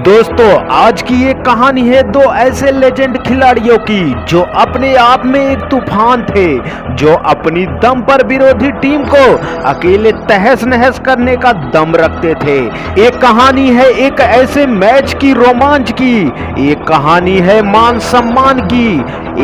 दोस्तों आज की ये कहानी है दो ऐसे लेजेंड खिलाड़ियों की जो अपने आप में एक तूफान थे, जो अपनी दम पर विरोधी टीम को अकेले तहस नहस करने का दम रखते थे। एक कहानी है एक ऐसे मैच की रोमांच की, एक कहानी है मान सम्मान की।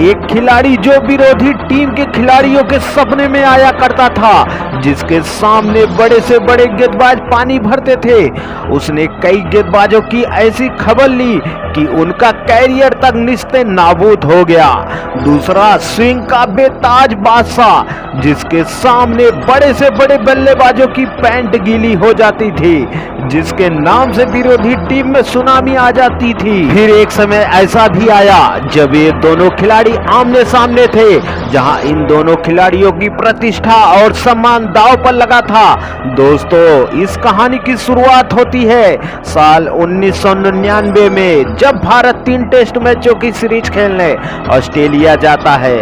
एक खिलाड़ी जो विरोधी टीम के खिलाड़ियों के सपने में आया करता था, जिसके सामने बड़े से बड़े गेंदबाज पानी भरते थे, उसने कई गेंदबाजों की ऐसी खबर ली कि उनका कैरियर तक निस्ते नाबूद हो गया। दूसरा स्विंग का बेताज बादशाह, जिसके सामने बड़े से बड़े बल्लेबाजों की पैंट गीली हो जाती थी, जिसके नाम से विरोधी टीम में सुनामी आ जाती थी। फिर एक समय ऐसा भी आया जब ये दोनों खिलाड़ी आमने सामने थे, जहां इन दोनों खिलाड़ियों की प्रतिष्ठा और सम्मान दांव पर लगा था। दोस्तों इस कहानी की शुरुआत होती है साल 1999 में, जब भारत 3 टेस्ट मैचों की सीरीज खेलने ऑस्ट्रेलिया जाता है।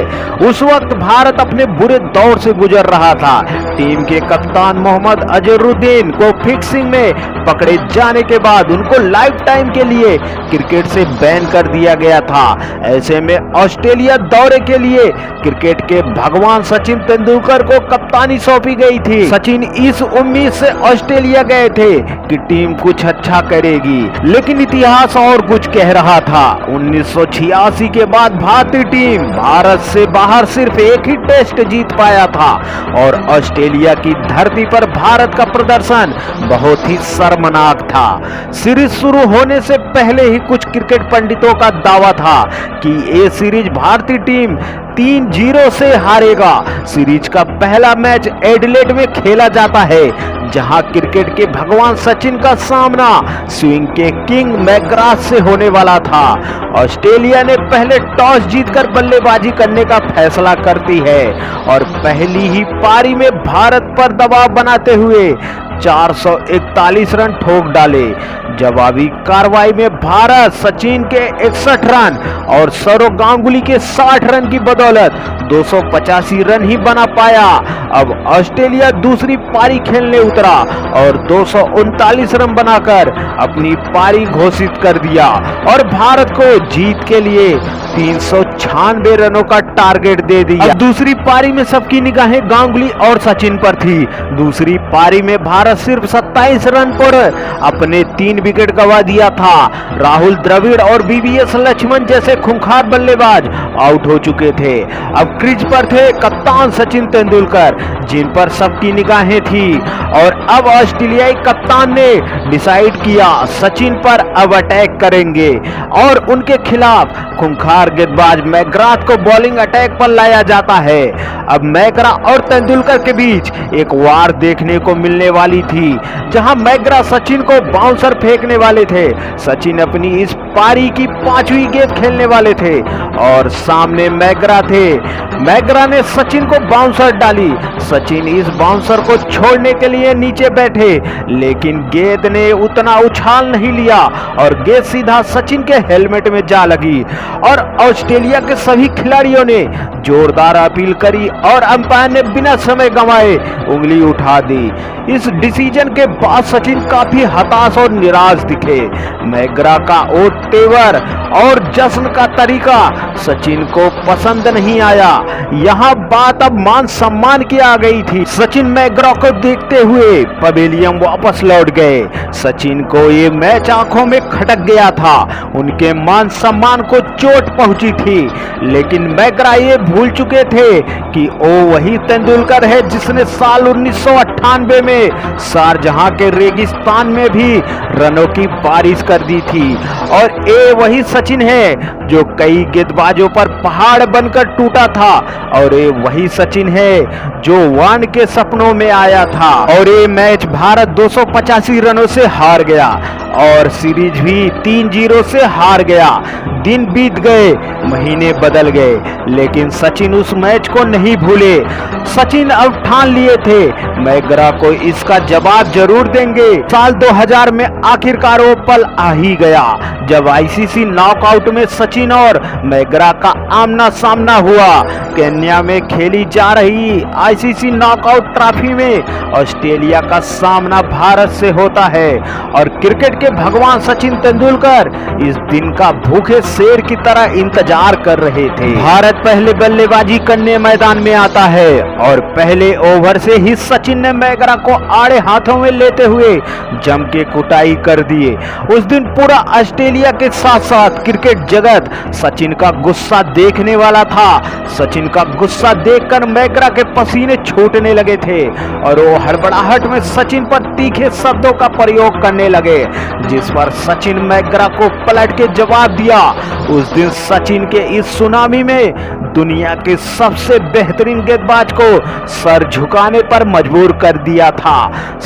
उस वक्त भारत अपने बुरे दौर से गुजर रहा था। टीम के कप्तान मोहम्मद अजहरुद्दीन को फिक्सिंग में पकड़े जाने के बाद उनको लाइफ टाइम के लिए क्रिकेट से बैन कर दिया गया था। ऐसे में ऑस्ट्रेलिया दौरे के लिए क्रिकेट के भगवान सचिन तेंदुलकर को कप्तानी सौंपी गई थी। सचिन इस उम्मीद से ऑस्ट्रेलिया गए थे कि टीम कुछ अच्छा करेगी, लेकिन इतिहास और कुछ कह रहा था। 1986 के बाद भारतीय टीम भारत से बाहर सिर्फ एक ही टेस्ट जीत पाया था और ऑस्ट्रेलिया की धरती पर भारत का प्रदर्शन बहुत ही शर्मनाक था। सीरीज शुरू होने से पहले ही कुछ क्रिकेट पंडितों का दावा था कि ये सीरीज भारतीय टीम 3-0 से हारेगा। सीरीज का पहला मैच एडिलेड में खेला जाता है, जहां क्रिकेट के भगवान सचिन का सामना स्विंग के किंग मैकग्रा से होने वाला था। ऑस्ट्रेलिया ने पहले टॉस जीतकर बल्लेबाजी करने का फैसला करती है और पहली ही पारी में भारत पर दबाव बनाते हुए 441 रन ठोक डाले। जवाबी कार्रवाई में भारत सचिन के 61 रन और सौरव गांगुली के 60 रन की बदौलत 285 रन ही बना पाया। अब ऑस्ट्रेलिया दूसरी पारी खेलने उतरा और 239 रन बनाकर अपनी पारी घोषित कर दिया और भारत को जीत के लिए 396 रनों का टारगेट दे दिया। अब दूसरी पारी में सबकी निगाहें गांगुली और सचिन पर थी। दूसरी पारी में भारत सिर्फ 27 रन पर अपने 3 विकेट गंवा दिया था। राहुल द्रविड़ और वीवीएस लक्ष्मण जैसे खूंखार बल्लेबाज आउट हो चुके थे। अब क्रीज पर थे कप्तान सचिन तेंदुलकर, जिन पर सबकी निगाहें थी, और अब ऑस्ट्रेलियाई कप्तान ने डिसाइड किया सचिन पर अब अटैक करेंगे और उनके खिलाफ खूंखार गेंदबाज मैकग्राथ को बॉलिंग अटैक पर लाया जाता है। अब मैकग्रा और तेंदुलकर के बीच एक वार देखने को मिलने वाली थी, जहां मैकग्रा सचिन को बाउंसर फेंकने वाले थे। सचिन अपनी इस पारी की 5वीं गेंद खेलने वाले थे और सामने मैकग्रा थे। मैकग्रा ने सचिन को बाउंसर डाली। सचिन इस बाउंसर को छोड़ने के लिए नीचे बैठे, लेकिन गेंद ने उतना उछाल नहीं लिया और गेंद सीधा सचिन के हेलमेट में जा लगी और ऑस्ट्रेलिया के सभी खिलाड़ियों ने जोरदार अपील करी और अंपायर ने बिना समय गंवाए उंगली उठा दी। इस डिसीजन के बाद सचिन काफी हताश और निराश दिखे। मैकग्रा का ओट तेवर और जश्न का तरीका सचिन को पसंद नहीं आया। यहाँ बात अब मान सम्मान की आ गई थी। सचिन मैकग्रा को देखते हुए पवेलियन वापस लौट गए। सचिन को ये मैच आंखों में खटक गया था, उनके मान सम्मान को चोट पहुंची थी, लेकिन मैकग्रा ये भूल चुके थे कि वो वही तेंदुलकर है जिसने साल 1998 में शारजहां के रेगिस्तान में भी रनों की बारिश कर दी थी, और ये वही सचिन है जो कई गेंदबाजों पर पहाड़ बनकर टूटा था, और ये वही सचिन है जो वान के सपनों में आया था। और ये मैच भारत 285 रनों से हार गया और सीरीज भी 3-0 से हार गया। दिन बीत गए, महीने बदल गए, लेकिन सचिन उस मैच को नहीं भूले। सचिन अब ठान लिए थे मैकग्रा को इसका जवाब जरूर देंगे। साल 2000 में आखिरकार वो पल आ ही गया जब आईसीसी नॉकआउट में सचिन और मैकग्रा का आमना सामना हुआ। केन्या में खेली जा रही आईसीसी नॉकआउट ट्रॉफी में ऑस्ट्रेलिया का सामना भारत से होता है और क्रिकेट के भगवान सचिन तेंदुलकर इस दिन का भूखे शेर की तरह इंतजार कर रहे थे। भारत पहले बल्लेबाजी करने मैदान में आता है और पहले ओवर से ही सचिन ने मैकग्रा को आड़े हाथों में लेते हुए जम के कुटाई कर दिए। उस दिन पूरा ऑस्ट्रेलिया के साथ साथ क्रिकेट जगत सचिन का गुस्सा देखने वाला था। सचिन का गुस्सा देखकर मैकग्रा के पसीने छूटने लगे थे और वो हड़बड़ाहट में सचिन पर तीखे शब्दों का प्रयोग करने लगे, जिस पर सचिन मैकग्रा को पलट के जवाब दिया। उस दिन सचिन के इस सुनामी में दुनिया के सबसे बेहतरीन गेंदबाज को सर झुकाने पर मजबूर कर दिया था।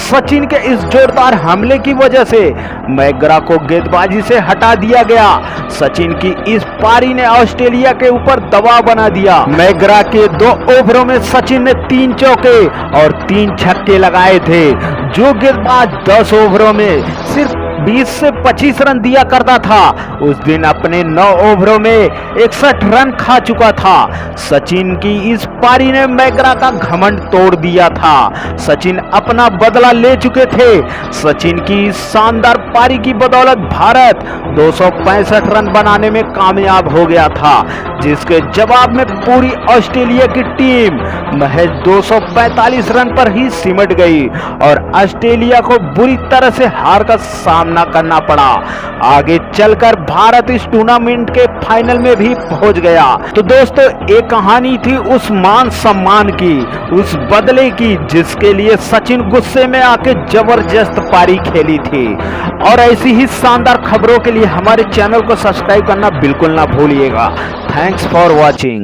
सचिन के इस जोरदार हमले की वजह से मैकग्रा को गेंदबाजी से हटा दिया गया। सचिन की इस पारी ने ऑस्ट्रेलिया के ऊपर दबाव बना दिया। मैकग्रा के 2 ओवरों में सचिन ने 3 चौके और 3 छक्के लगाए थे। जो गेंदबाज 10 ओवरों में सिर्फ 20 से 25 रन दिया करता था, उस दिन अपने 9 ओवरों में 61 रन खा चुका था। सचिन की इस पारी ने मैकग्रा का घमंड तोड़ दिया था। सचिन अपना बदला ले चुके थे। सचिन की इस शानदार पारी की बदौलत भारत 265 रन बनाने में कामयाब हो गया था, जिसके जवाब में पूरी ऑस्ट्रेलिया की टीम महज 245 रन पर ही सिमट गई और ऑस्ट्रेलिया को बुरी तरह से हार का सामना करना पड़ा। आगे चलकर भारत इस टूर्नामेंट के फाइनल में भी पहुंच गया। तो दोस्तों, एक कहानी थी उस मान सम्मान की, उस बदले की, जिसके लिए सचिन गुस्से में आके जबरदस्त पारी खेली थी। और ऐसी ही शानदार खबरों के लिए हमारे चैनल को सब्सक्राइब करना बिल्कुल ना भूलिएगा। Thanks for watching.